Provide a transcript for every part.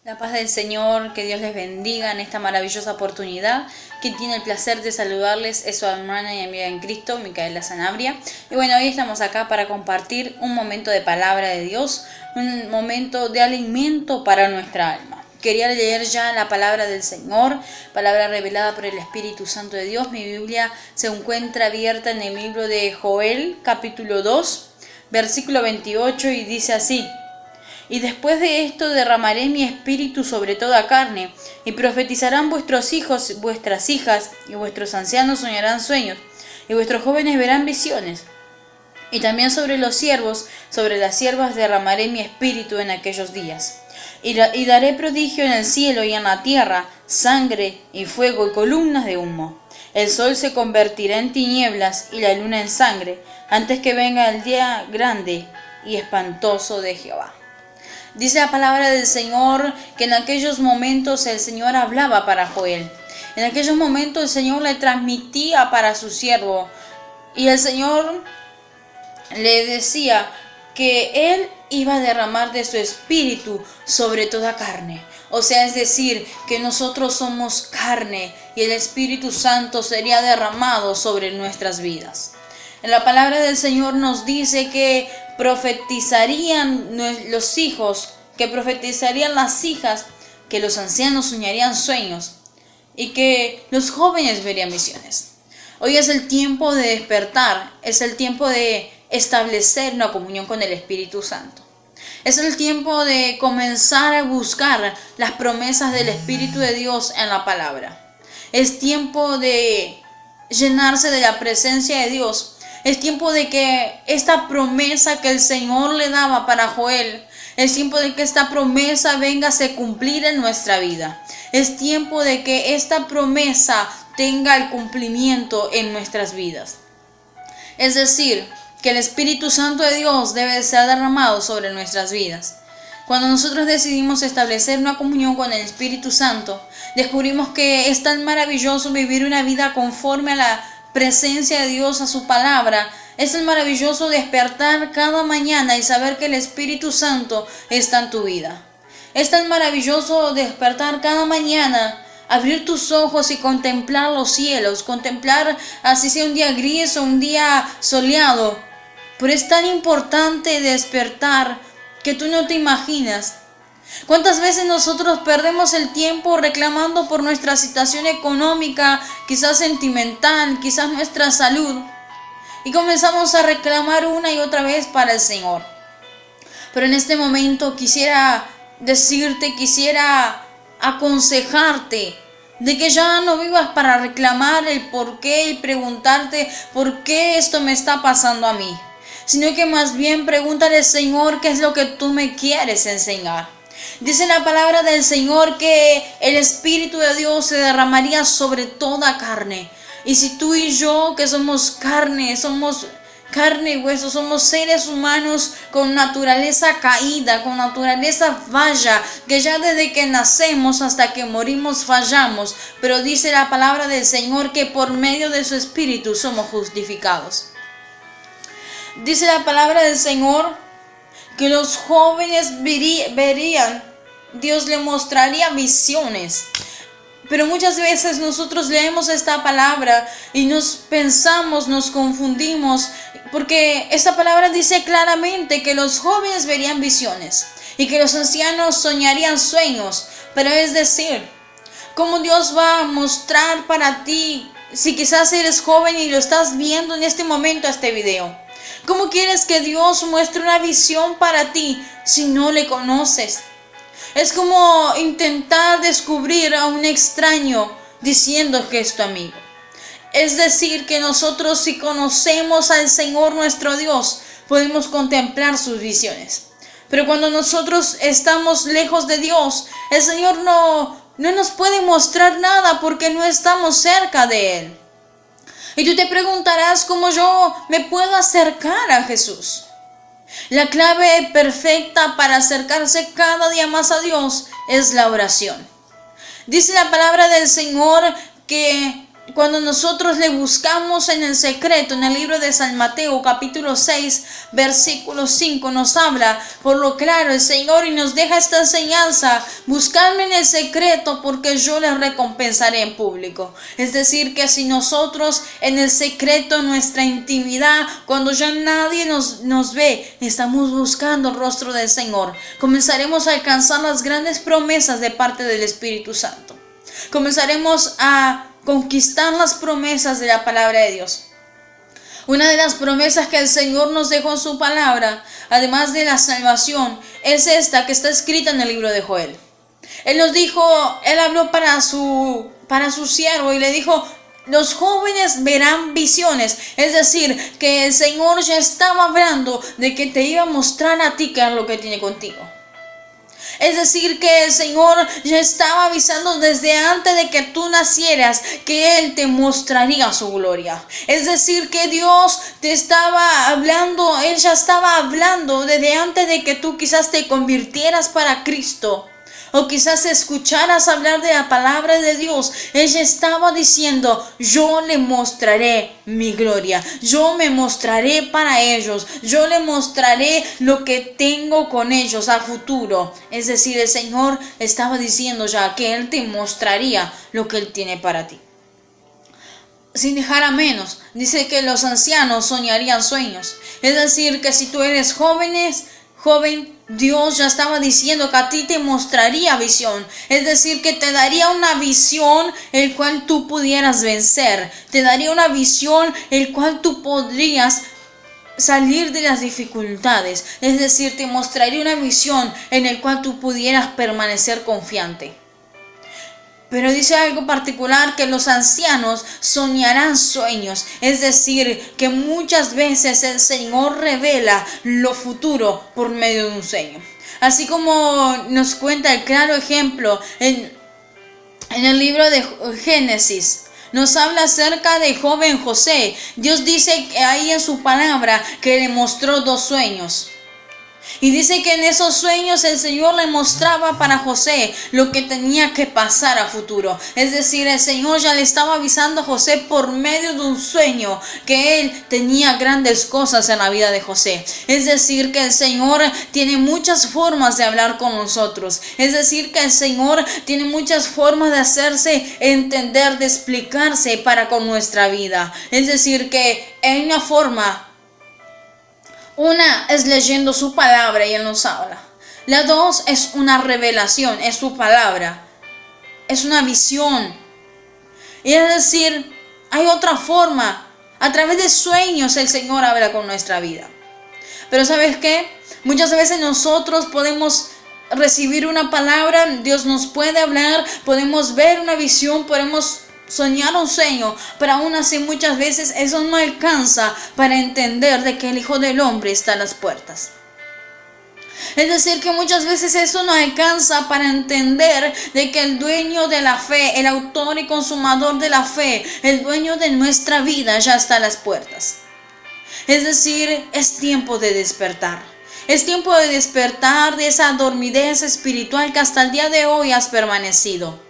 La paz del Señor, que Dios les bendiga en esta maravillosa oportunidad. Quien tiene el placer de saludarles es su hermana y amiga en Cristo, Micaela Sanabria. Y bueno, hoy estamos acá para compartir un momento de palabra de Dios, un momento de alimento para nuestra alma. Quería leer ya la palabra del Señor, palabra revelada por el Espíritu Santo de Dios. Mi Biblia se encuentra abierta en el libro de Joel, capítulo 2, versículo 28, y dice así: Y después de esto derramaré mi espíritu sobre toda carne, y profetizarán vuestros hijos, vuestras hijas, y vuestros ancianos soñarán sueños, y vuestros jóvenes verán visiones. Y también sobre los siervos, sobre las siervas derramaré mi espíritu en aquellos días. Y daré prodigio en el cielo y en la tierra, sangre y fuego y columnas de humo. El sol se convertirá en tinieblas y la luna en sangre, antes que venga el día grande y espantoso de Jehová. Dice la palabra del Señor que en aquellos momentos el Señor hablaba para Joel. En aquellos momentos el Señor le transmitía para su siervo. Y el Señor le decía que Él iba a derramar de su espíritu sobre toda carne. O sea, es decir, que nosotros somos carne y el Espíritu Santo sería derramado sobre nuestras vidas. En la palabra del Señor nos dice que profetizarían los hijos, que profetizarían las hijas, que los ancianos soñarían sueños y que los jóvenes verían visiones. Hoy es el tiempo de despertar, es el tiempo de establecer una comunión con el Espíritu Santo. Es el tiempo de comenzar a buscar las promesas del Espíritu de Dios en la palabra. Es tiempo de llenarse de la presencia de Dios. Es tiempo de que esta promesa que el Señor le daba para Joel, es tiempo de que esta promesa venga a se cumplir en nuestra vida. Es tiempo de que esta promesa tenga el cumplimiento en nuestras vidas. Es decir, que el Espíritu Santo de Dios debe ser derramado sobre nuestras vidas. Cuando nosotros decidimos establecer una comunión con el Espíritu Santo, descubrimos que es tan maravilloso vivir una vida conforme a la presencia de Dios, a su palabra. Es tan maravilloso despertar cada mañana y saber que el Espíritu Santo está en tu vida. Es tan maravilloso despertar cada mañana, abrir tus ojos y contemplar los cielos, contemplar así sea un día gris o un día soleado. Pero es tan importante despertar que tú no te imaginas. ¿Cuántas veces nosotros perdemos el tiempo reclamando por nuestra situación económica, quizás sentimental, quizás nuestra salud? Y comenzamos a reclamar una y otra vez para el Señor. Pero en este momento quisiera decirte, quisiera aconsejarte de que ya no vivas para reclamar el por qué y preguntarte por qué esto me está pasando a mí, sino que más bien pregúntale al Señor qué es lo que tú me quieres enseñar. Dice la palabra del Señor que el Espíritu de Dios se derramaría sobre toda carne. Y si tú y yo, que somos carne y hueso, somos seres humanos con naturaleza caída, con naturaleza falla, que ya desde que nacemos hasta que morimos fallamos, pero dice la palabra del Señor que por medio de su Espíritu somos justificados. Dice la palabra del Señor que los jóvenes verían, Dios le mostraría visiones. Pero muchas veces nosotros leemos esta palabra y nos confundimos, porque esta palabra dice claramente que los jóvenes verían visiones y que los ancianos soñarían sueños. Pero es decir, ¿cómo Dios va a mostrar para ti, si quizás eres joven y lo estás viendo en este momento este video? ¿Cómo quieres que Dios muestre una visión para ti si no le conoces? Es como intentar descubrir a un extraño diciendo que es tu amigo. Es decir, que nosotros, si conocemos al Señor nuestro Dios, podemos contemplar sus visiones. Pero cuando nosotros estamos lejos de Dios, el Señor no nos puede mostrar nada porque no estamos cerca de Él. Y tú te preguntarás cómo yo me puedo acercar a Jesús. La clave perfecta para acercarse cada día más a Dios es la oración. Dice la palabra del Señor que cuando nosotros le buscamos en el secreto, en el libro de San Mateo capítulo 6, versículo 5, nos habla por lo claro el Señor y nos deja esta enseñanza: buscarme en el secreto porque yo les recompensaré en público. Es decir, que si nosotros en el secreto, en nuestra intimidad, cuando ya nadie nos ve, estamos buscando el rostro del Señor, comenzaremos a alcanzar las grandes promesas de parte del Espíritu Santo. Comenzaremos a conquistar las promesas de la palabra de Dios. Una de las promesas que el Señor nos dejó en su palabra, además de la salvación, es esta que está escrita en el libro de Joel. Él nos dijo, él habló para su siervo y le dijo: los jóvenes verán visiones. Es decir, que el Señor ya estaba hablando de que te iba a mostrar a ti qué es lo que tiene contigo. Es decir, que el Señor ya estaba avisando desde antes de que tú nacieras que Él te mostraría su gloria. Es decir, que Dios te estaba hablando, Él ya estaba hablando desde antes de que tú quizás te convirtieras para Cristo, o quizás escucharas hablar de la palabra de Dios. Ella estaba diciendo: yo le mostraré mi gloria, yo me mostraré para ellos, yo le mostraré lo que tengo con ellos a futuro. Es decir, el Señor estaba diciendo ya que Él te mostraría lo que Él tiene para ti. Sin dejar a menos, dice que los ancianos soñarían sueños. Es decir, que si tú eres joven, Dios ya estaba diciendo que a ti te mostraría visión. Es decir, que te daría una visión el cual tú pudieras vencer. Te daría una visión el cual tú podrías salir de las dificultades. Es decir, te mostraría una visión en el cual tú pudieras permanecer confiante. Pero dice algo particular, que los ancianos soñarán sueños. Es decir, que muchas veces el Señor revela lo futuro por medio de un sueño. Así como nos cuenta el claro ejemplo en el libro de Génesis. Nos habla acerca del joven José. Dios dice ahí en su palabra que le mostró 2 sueños. Y dice que en esos sueños el Señor le mostraba para José lo que tenía que pasar a futuro. Es decir, el Señor ya le estaba avisando a José por medio de un sueño que Él tenía grandes cosas en la vida de José. Es decir, que el Señor tiene muchas formas de hablar con nosotros. Es decir, que el Señor tiene muchas formas de hacerse entender, de explicarse para con nuestra vida. Es decir, que hay una forma. Una es leyendo su palabra y Él nos habla. La 2 es una revelación, es su palabra. Es una visión. Y es decir, hay otra forma. A través de sueños el Señor habla con nuestra vida. Pero ¿sabes qué? Muchas veces nosotros podemos recibir una palabra, Dios nos puede hablar, podemos ver una visión, podemos soñar un sueño, pero aún así muchas veces eso no alcanza para entender de que el Hijo del Hombre está a las puertas. Es decir, que muchas veces eso no alcanza para entender de que el dueño de la fe, el autor y consumador de la fe, el dueño de nuestra vida ya está a las puertas. Es decir, es tiempo de despertar. Es tiempo de despertar de esa dormidez espiritual que hasta el día de hoy has permanecido.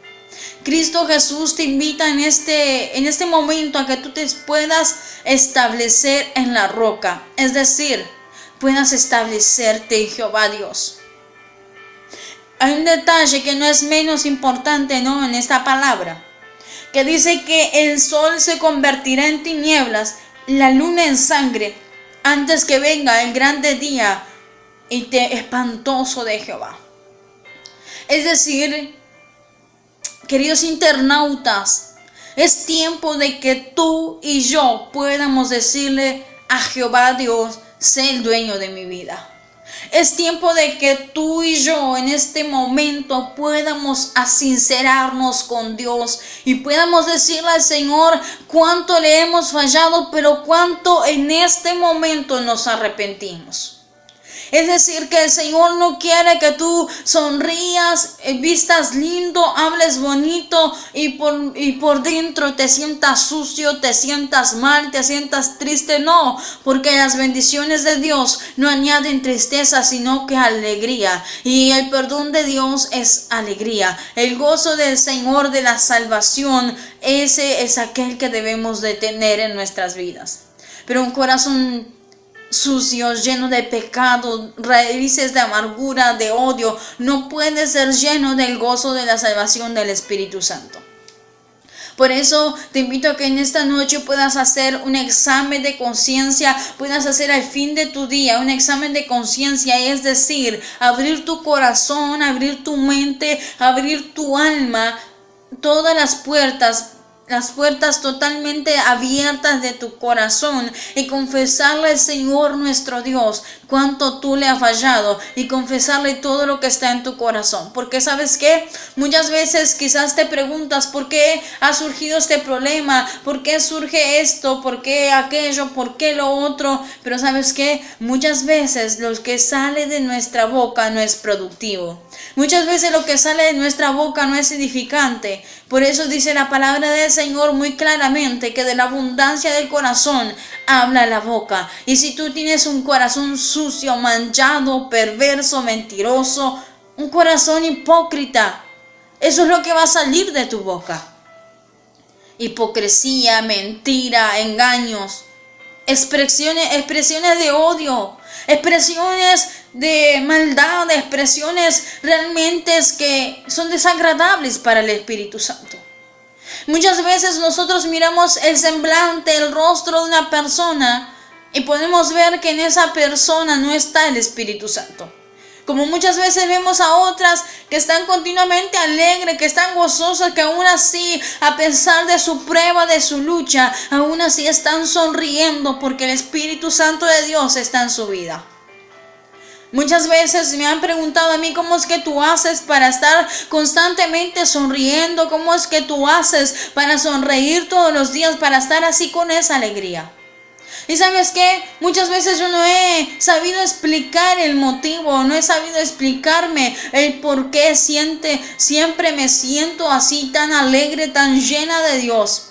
Cristo Jesús te invita en este momento a que tú te puedas establecer en la roca. Es decir, puedas establecerte en Jehová Dios. Hay un detalle que no es menos importante, ¿no?, en esta palabra, que dice que el sol se convertirá en tinieblas, la luna en sangre, antes que venga el grande día y espantoso de Jehová. Es decir, queridos internautas, es tiempo de que tú y yo podamos decirle a Jehová Dios: sé el dueño de mi vida. Es tiempo de que tú y yo en este momento podamos sincerarnos con Dios y podamos decirle al Señor cuánto le hemos fallado, pero cuánto en este momento nos arrepentimos. Es decir, que el Señor no quiere que tú sonrías, vistas lindo, hables bonito y por dentro te sientas sucio, te sientas mal, te sientas triste. No, porque las bendiciones de Dios no añaden tristeza, sino que alegría. Y el perdón de Dios es alegría. El gozo del Señor de la salvación, ese es aquel que debemos de tener en nuestras vidas. Pero un corazón sucio, lleno de pecado, raíces de amargura, de odio, no puede ser lleno del gozo de la salvación del Espíritu Santo. Por eso te invito a que en esta noche puedas hacer un examen de conciencia, puedas hacer al fin de tu día un examen de conciencia, es decir, abrir tu corazón, abrir tu mente, abrir tu alma, todas las puertas totalmente abiertas de tu corazón y confesarle al Señor nuestro Dios cuánto tú le has fallado y confesarle todo lo que está en tu corazón. Porque ¿sabes qué? Muchas veces quizás te preguntas por qué ha surgido este problema, por qué surge esto, por qué aquello, por qué lo otro. Pero ¿sabes qué? Muchas veces lo que sale de nuestra boca no es productivo. Muchas veces lo que sale de nuestra boca no es edificante. Por eso dice la palabra del Señor muy claramente que de la abundancia del corazón habla la boca. Y si tú tienes un corazón sucio, manchado, perverso, mentiroso, un corazón hipócrita, eso es lo que va a salir de tu boca. Hipocresía, mentira, engaños, expresiones de odio, expresiones de maldad, expresiones realmente que son desagradables para el Espíritu Santo. Muchas veces nosotros miramos el semblante, el rostro de una persona y podemos ver que en esa persona no está el Espíritu Santo. Como muchas veces vemos a otras que están continuamente alegres, que están gozosas, que aún así, a pesar de su prueba, de su lucha, aún así están sonriendo porque el Espíritu Santo de Dios está en su vida. Muchas veces me han preguntado a mí cómo es que tú haces para estar constantemente sonriendo, cómo es que tú haces para sonreír todos los días, para estar así con esa alegría. Y ¿sabes qué? Muchas veces yo no he sabido explicar el motivo, no he sabido explicarme el por qué siempre me siento así tan alegre, tan llena de Dios.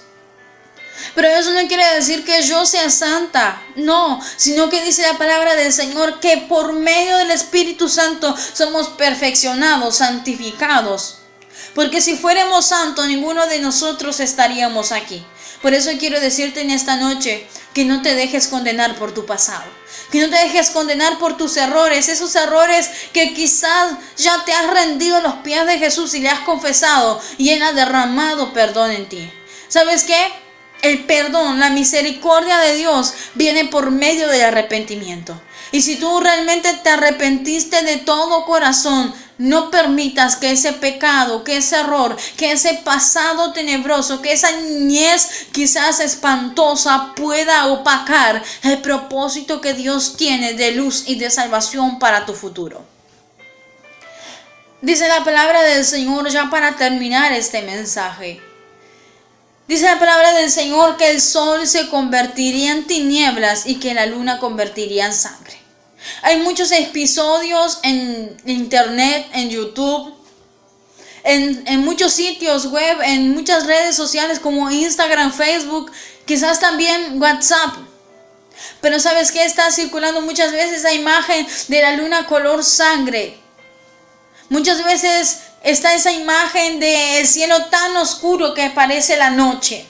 Pero eso no quiere decir que yo sea santa, no, sino que dice la palabra del Señor que por medio del Espíritu Santo somos perfeccionados, santificados. Porque si fuéramos santos, ninguno de nosotros estaríamos aquí. Por eso quiero decirte en esta noche que no te dejes condenar por tu pasado, que no te dejes condenar por tus errores, esos errores que quizás ya te has rendido a los pies de Jesús y le has confesado y Él ha derramado perdón en ti. ¿Sabes qué? El perdón, la misericordia de Dios viene por medio del arrepentimiento. Y si tú realmente te arrepentiste de todo corazón, no permitas que ese pecado, que ese error, que ese pasado tenebroso, que esa niñez quizás espantosa pueda opacar el propósito que Dios tiene de luz y de salvación para tu futuro. Dice la palabra del Señor ya para terminar este mensaje. Dice la palabra del Señor que el sol se convertiría en tinieblas y que la luna convertiría en sangre. Hay muchos episodios en internet, en YouTube, en muchos sitios web, en muchas redes sociales como Instagram, Facebook, quizás también WhatsApp. Pero ¿sabes qué? Está circulando muchas veces esa imagen de la luna color sangre. Muchas veces está esa imagen del cielo tan oscuro que parece la noche.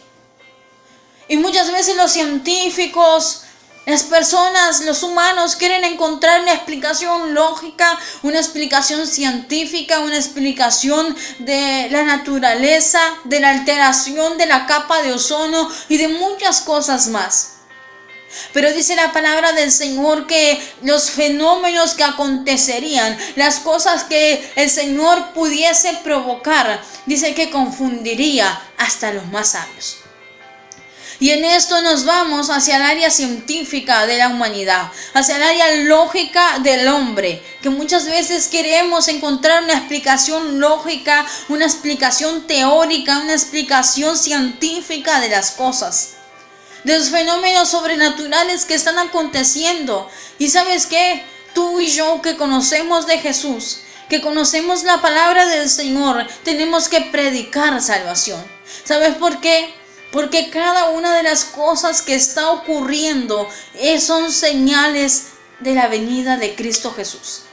Y muchas veces los científicos, las personas, los humanos quieren encontrar una explicación lógica, una explicación científica, una explicación de la naturaleza, de la alteración de la capa de ozono y de muchas cosas más. Pero dice la palabra del Señor que los fenómenos que acontecerían, las cosas que el Señor pudiese provocar, dice que confundiría hasta los más sabios. Y en esto nos vamos hacia el área científica de la humanidad, hacia el área lógica del hombre, que muchas veces queremos encontrar una explicación lógica, una explicación teórica, una explicación científica de las cosas, de los fenómenos sobrenaturales que están aconteciendo. ¿Y sabes qué? Tú y yo que conocemos de Jesús, que conocemos la palabra del Señor, tenemos que predicar salvación. ¿Sabes por qué? Porque cada una de las cosas que está ocurriendo son señales de la venida de Cristo Jesús.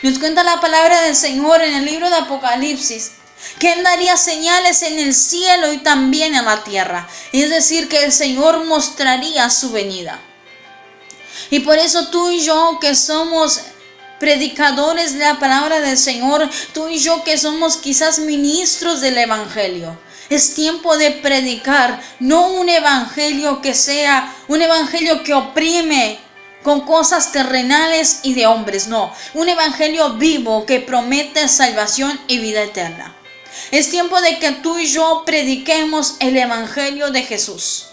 Nos cuenta la palabra del Señor en el libro de Apocalipsis que Él daría señales en el cielo y también en la tierra. Es decir, que el Señor mostraría su venida. Y por eso tú y yo que somos predicadores de la palabra del Señor, tú y yo que somos quizás ministros del Evangelio, es tiempo de predicar, no un evangelio que sea un evangelio que oprime con cosas terrenales y de hombres, no, un evangelio vivo que promete salvación y vida eterna. Es tiempo de que tú y yo prediquemos el evangelio de Jesús,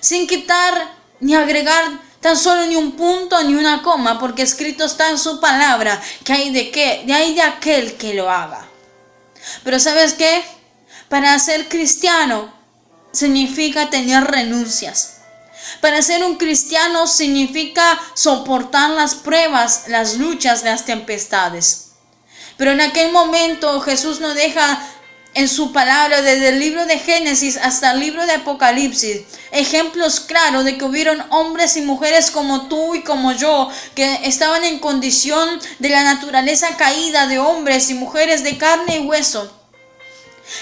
sin quitar ni agregar tan solo ni un punto ni una coma, porque escrito está en su palabra que hay de aquel que lo haga. Pero ¿sabes qué? Para ser cristiano significa tener renuncias. Para ser un cristiano significa soportar las pruebas, las luchas, las tempestades. Pero en aquel momento Jesús nos deja en su palabra, desde el libro de Génesis hasta el libro de Apocalipsis, ejemplos claros de que hubieron hombres y mujeres como tú y como yo, que estaban en condición de la naturaleza caída de hombres y mujeres de carne y hueso,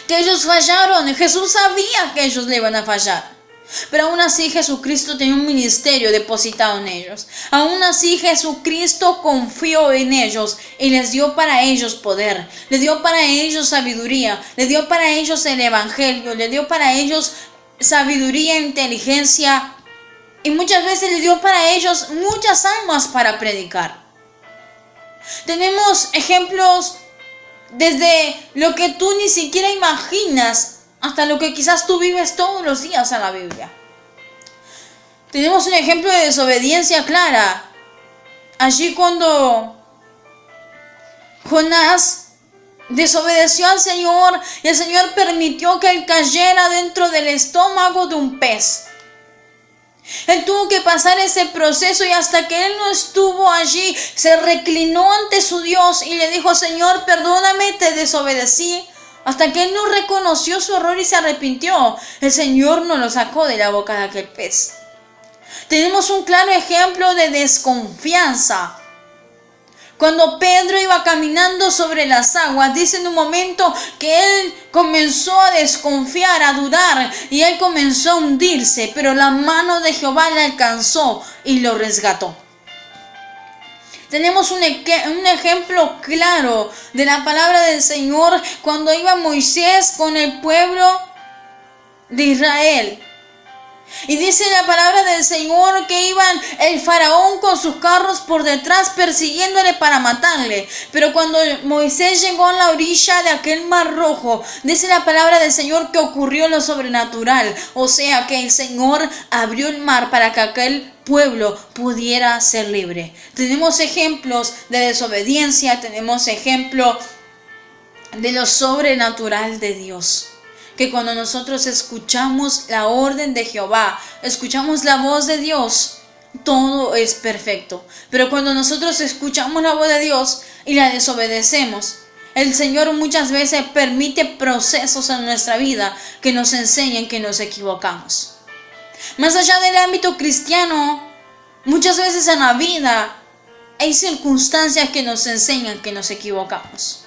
que ellos fallaron. Jesús sabía que ellos le iban a fallar. Pero aún así Jesucristo tenía un ministerio depositado en ellos. Aún así Jesucristo confió en ellos y les dio para ellos poder. Le dio para ellos sabiduría. Le dio para ellos el evangelio. Le dio para ellos sabiduría e inteligencia. Y muchas veces le dio para ellos muchas almas para predicar. Tenemos ejemplos desde lo que tú ni siquiera imaginas hasta lo que quizás tú vives todos los días en la Biblia. Tenemos un ejemplo de desobediencia clara. Allí cuando Jonás desobedeció al Señor y el Señor permitió que él cayera dentro del estómago de un pez. Él tuvo que pasar ese proceso y hasta que él no estuvo allí, se reclinó ante su Dios y le dijo: Señor, perdóname, te desobedecí. Hasta que él no reconoció su error y se arrepintió, el Señor no lo sacó de la boca de aquel pez. Tenemos un claro ejemplo de desconfianza. Cuando Pedro iba caminando sobre las aguas, dice en un momento que él comenzó a desconfiar, a dudar, y él comenzó a hundirse, pero la mano de Jehová le alcanzó y lo rescató. Tenemos un ejemplo claro de la palabra del Señor cuando iba Moisés con el pueblo de Israel. Y dice la palabra del Señor que iban el faraón con sus carros por detrás persiguiéndole para matarle. Pero cuando Moisés llegó a la orilla de aquel mar rojo, dice la palabra del Señor que ocurrió lo sobrenatural. O sea que el Señor abrió el mar para que aquel pueblo pudiera ser libre. Tenemos ejemplos de desobediencia, tenemos ejemplos de lo sobrenatural de Dios. Que cuando nosotros escuchamos la orden de Jehová, escuchamos la voz de Dios, todo es perfecto. Pero cuando nosotros escuchamos la voz de Dios y la desobedecemos, el Señor muchas veces permite procesos en nuestra vida que nos enseñen que nos equivocamos. Más allá del ámbito cristiano, muchas veces en la vida hay circunstancias que nos enseñan que nos equivocamos.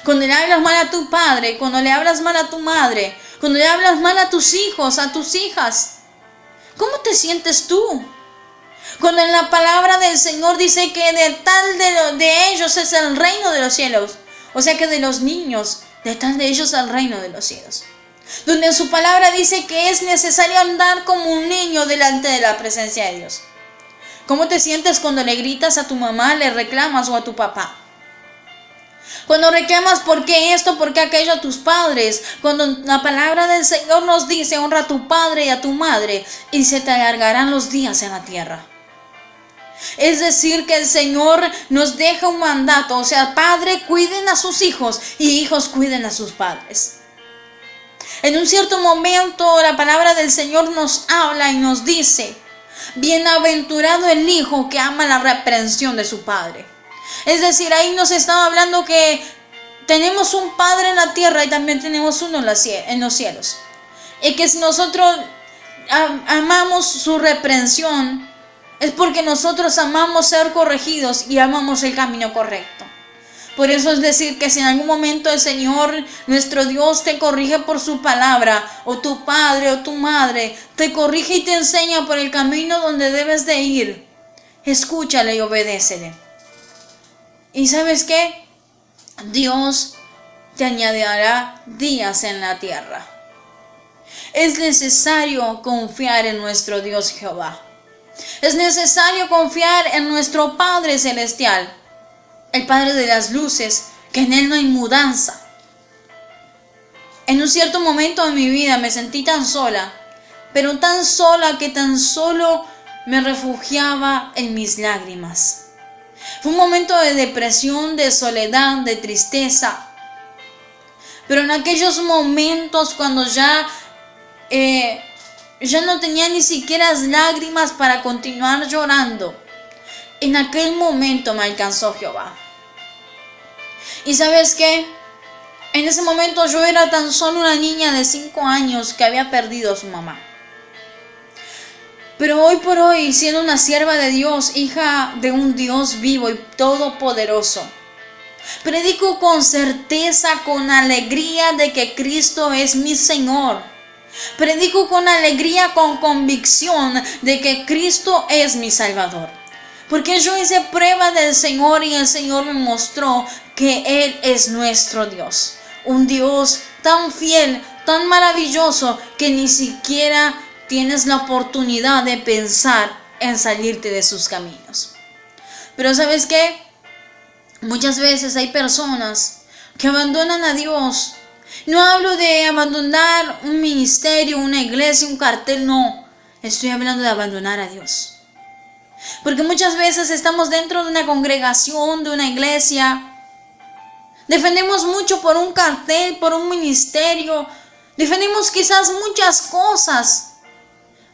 Cuando le hablas mal a tu padre, cuando le hablas mal a tu madre, cuando le hablas mal a tus hijos, a tus hijas, ¿cómo te sientes tú? Cuando en la palabra del Señor dice que de ellos es el reino de los cielos, o sea que de los niños, de tal de ellos el reino de los cielos. Donde en su palabra dice que es necesario andar como un niño delante de la presencia de Dios. ¿Cómo te sientes cuando le gritas a tu mamá, le reclamas o a tu papá? Cuando reclamas por qué esto, por qué aquello a tus padres. Cuando la palabra del Señor nos dice: honra a tu padre y a tu madre y se te alargarán los días en la tierra. Es decir, que el Señor nos deja un mandato. O sea, padre, cuiden a sus hijos y hijos cuiden a sus padres. En un cierto momento la palabra del Señor nos habla y nos dice: Bienaventurado el hijo que ama la reprensión de su padre. Es decir, ahí nos estaba hablando que tenemos un padre en la tierra y también tenemos uno en los cielos. Y que si nosotros amamos su reprensión, es porque nosotros amamos ser corregidos y amamos el camino correcto. Por eso es decir que si en algún momento el Señor, nuestro Dios, te corrige por su palabra, o tu padre o tu madre te corrige y te enseña por el camino donde debes de ir, escúchale y obedécele. ¿Y sabes qué? Dios te añadirá días en la tierra. Es necesario confiar en nuestro Dios Jehová. Es necesario confiar en nuestro Padre Celestial, el Padre de las luces, que en Él no hay mudanza. En un cierto momento de mi vida me sentí tan sola, pero tan sola que tan solo me refugiaba en mis lágrimas. Fue un momento de depresión, de soledad, de tristeza. Pero en aquellos momentos cuando ya no tenía ni siquiera lágrimas para continuar llorando, en aquel momento me alcanzó Jehová. ¿Y sabes qué? En ese momento yo era tan solo una niña de 5 años que había perdido a su mamá. Pero hoy por hoy, siendo una sierva de Dios, hija de un Dios vivo y todopoderoso, predico con certeza, con alegría de que Cristo es mi Señor. Predico con alegría, con convicción de que Cristo es mi Salvador. Porque yo hice prueba del Señor y el Señor me mostró que Él es nuestro Dios. Un Dios tan fiel, tan maravilloso, que ni siquiera tienes la oportunidad de pensar en salirte de sus caminos. Pero ¿sabes qué? Muchas veces hay personas que abandonan a Dios. No hablo de abandonar un ministerio, una iglesia, un cartel, no. Estoy hablando de abandonar a Dios. Porque muchas veces estamos dentro de una congregación, de una iglesia. Defendemos mucho por un cartel, por un ministerio. Defendemos quizás muchas cosas,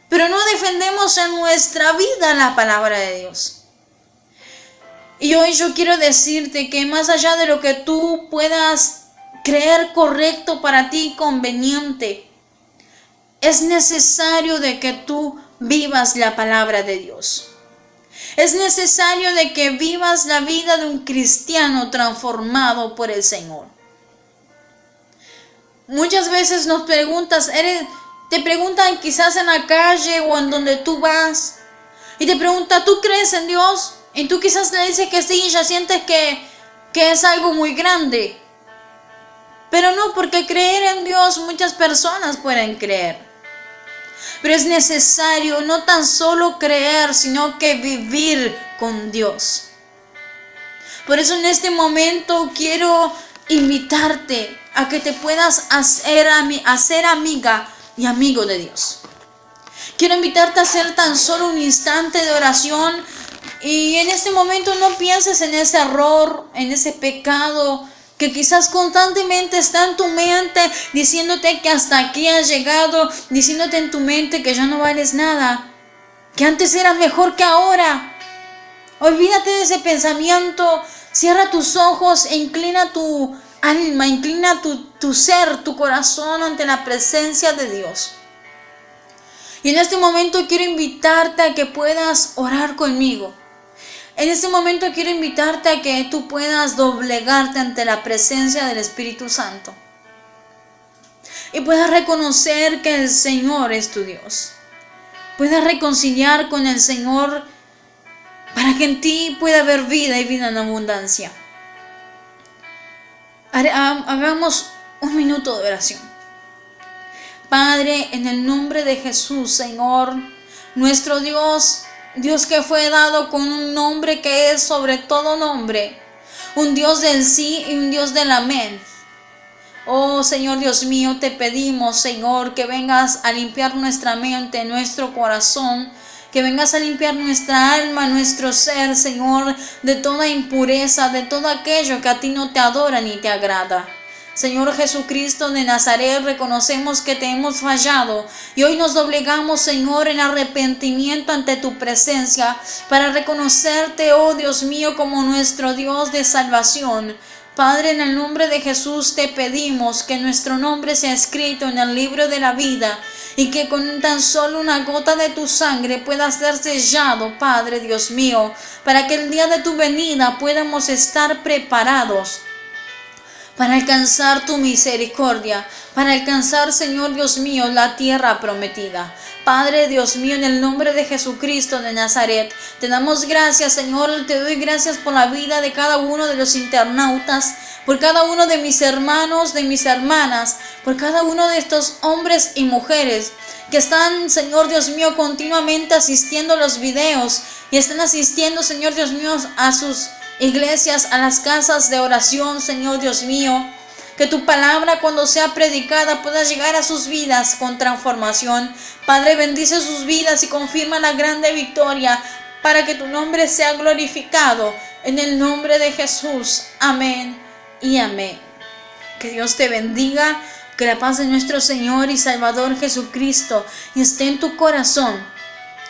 pero no defendemos en nuestra vida la palabra de Dios. Y hoy yo quiero decirte que más allá de lo que tú puedas creer correcto para ti, conveniente, es necesario de que tú vivas la palabra de Dios. Es necesario de que vivas la vida de un cristiano transformado por el Señor. Muchas veces nos preguntas, te preguntan quizás en la calle o en donde tú vas, y te preguntan, ¿tú crees en Dios? Y tú quizás le dices que sí, y ya sientes que es algo muy grande. Pero no, porque creer en Dios muchas personas pueden creer. Pero es necesario no tan solo creer, sino que vivir con Dios. Por eso en este momento quiero invitarte a que te puedas hacer amiga y amigo de Dios. Quiero invitarte a hacer tan solo un instante de oración. Y en este momento no pienses en ese error, en ese pecado que quizás constantemente está en tu mente, diciéndote que hasta aquí has llegado, diciéndote en tu mente que ya no vales nada, que antes eras mejor que ahora. Olvídate de ese pensamiento, cierra tus ojos e inclina tu alma, inclina tu ser, tu corazón ante la presencia de Dios. Y en este momento quiero invitarte a que puedas orar conmigo. En este momento quiero invitarte a que tú puedas doblegarte ante la presencia del Espíritu Santo y puedas reconocer que el Señor es tu Dios. Puedas reconciliar con el Señor para que en ti pueda haber vida y vida en abundancia. Hagamos un minuto de oración. Padre, en el nombre de Jesús, Señor, nuestro Dios, Dios que fue dado con un nombre que es sobre todo nombre, un Dios del sí y un Dios del amén. Oh Señor Dios mío, te pedimos, Señor, que vengas a limpiar nuestra mente, nuestro corazón, que vengas a limpiar nuestra alma, nuestro ser, Señor, de toda impureza, de todo aquello que a ti no te adora ni te agrada. Señor Jesucristo de Nazaret, reconocemos que te hemos fallado y hoy nos doblegamos, Señor, en arrepentimiento ante tu presencia para reconocerte, oh Dios mío, como nuestro Dios de salvación. Padre, en el nombre de Jesús te pedimos que nuestro nombre sea escrito en el libro de la vida y que con tan solo una gota de tu sangre pueda ser sellado, Padre Dios mío, para que el día de tu venida podamos estar preparados para alcanzar tu misericordia, para alcanzar, Señor Dios mío, la tierra prometida. Padre Dios mío, en el nombre de Jesucristo de Nazaret, te damos gracias, Señor, te doy gracias por la vida de cada uno de los internautas, por cada uno de mis hermanos, de mis hermanas, por cada uno de estos hombres y mujeres que están, Señor Dios mío, continuamente asistiendo a los videos y están asistiendo, Señor Dios mío, a sus iglesias, a las casas de oración, Señor Dios mío. Que tu palabra, cuando sea predicada, pueda llegar a sus vidas con transformación. Padre, bendice sus vidas y confirma la grande victoria para que tu nombre sea glorificado. En el nombre de Jesús. Amén y amén. Que Dios te bendiga. Que la paz de nuestro Señor y Salvador Jesucristo esté en tu corazón.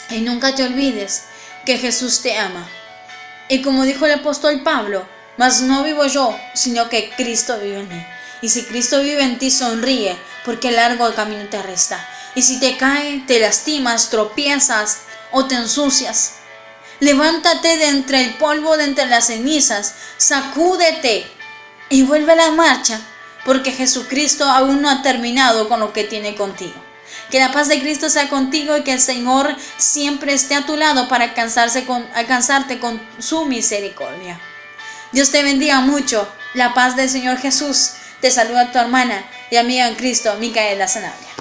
Y nunca te olvides que Jesús te ama. Y como dijo el apóstol Pablo, mas no vivo yo, sino que Cristo vive en mí. Y si Cristo vive en ti, sonríe, porque el largo camino te resta. Y si te caes, te lastimas, tropiezas o te ensucias, levántate de entre el polvo, de entre las cenizas, sacúdete y vuelve a la marcha, porque Jesucristo aún no ha terminado con lo que tiene contigo. Que la paz de Cristo sea contigo y que el Señor siempre esté a tu lado para alcanzarte con su misericordia. Dios te bendiga mucho. La paz del Señor Jesús. Te saluda tu hermana y amiga en Cristo, Micaela Sanabria.